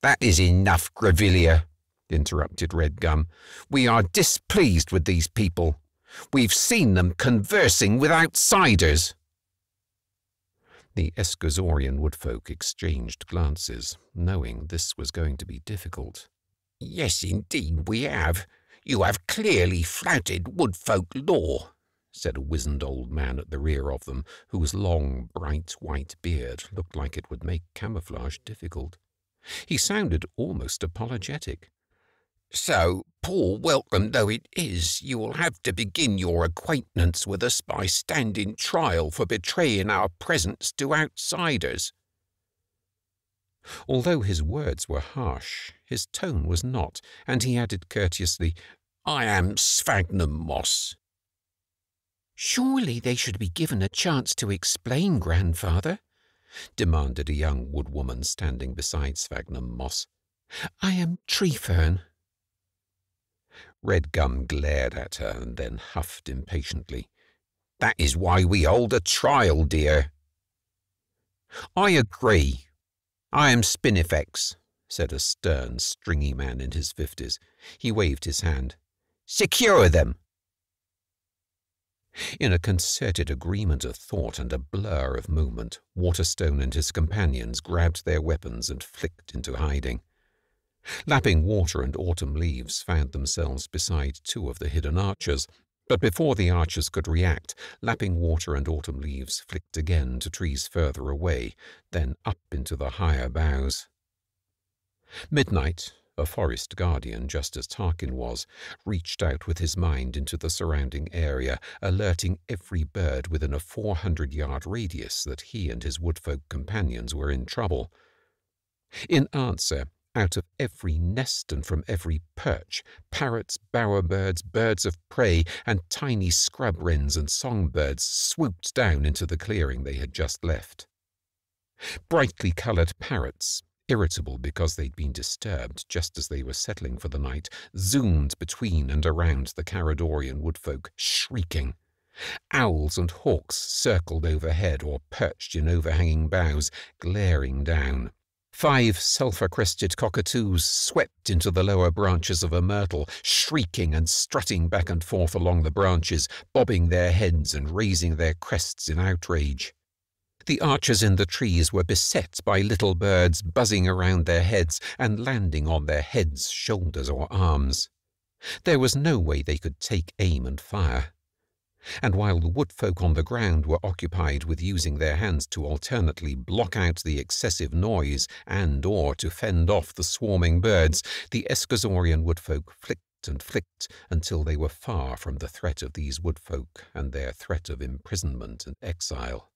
"That is enough, Grevillea," interrupted Redgum. "We are displeased with these people. We've seen them conversing with outsiders." The Eskuzorian woodfolk exchanged glances, knowing this was going to be difficult. "Yes, indeed we have. You have clearly flouted woodfolk law," said a wizened old man at the rear of them, whose long, bright white beard looked like it would make camouflage difficult. He sounded almost apologetic. "So, poor welcome though it is, you will have to begin your acquaintance with us by standing trial for betraying our presence to outsiders." Although his words were harsh, his tone was not, and he added courteously, "I am Sphagnum Moss." "Surely they should be given a chance to explain, grandfather," demanded a young woodwoman standing beside Sphagnum Moss. "I am Treefern." Redgum glared at her and then huffed impatiently. "That is why we hold a trial, dear." "I agree. I am Spinifex," said a stern, stringy man in his 50s. He waved his hand. "Secure them." In a concerted agreement of thought and a blur of movement, Waterstone and his companions grabbed their weapons and flicked into hiding. Lapping Water and Autumn Leaves found themselves beside two of the hidden archers, but before the archers could react, Lapping Water and Autumn Leaves flicked again to trees further away, then up into the higher boughs. Midnight, a forest guardian just as Tarkyn was, reached out with his mind into the surrounding area, alerting every bird within a 400-yard radius that he and his woodfolk companions were in trouble. In answer, out of every nest and from every perch, parrots, bowerbirds, birds of prey, and tiny scrub wrens and songbirds swooped down into the clearing they had just left. Brightly coloured parrots, irritable because they'd been disturbed just as they were settling for the night, zoomed between and around the Carradorian woodfolk, shrieking. Owls and hawks circled overhead or perched in overhanging boughs, glaring down. 5 sulphur-crested cockatoos swept into the lower branches of a myrtle, shrieking and strutting back and forth along the branches, bobbing their heads and raising their crests in outrage. The archers in the trees were beset by little birds buzzing around their heads and landing on their heads, shoulders, or arms. There was no way they could take aim and fire. And while the woodfolk on the ground were occupied with using their hands to alternately block out the excessive noise and/or to fend off the swarming birds, the Eskuzorian woodfolk flicked and flicked until they were far from the threat of these woodfolk and their threat of imprisonment and exile.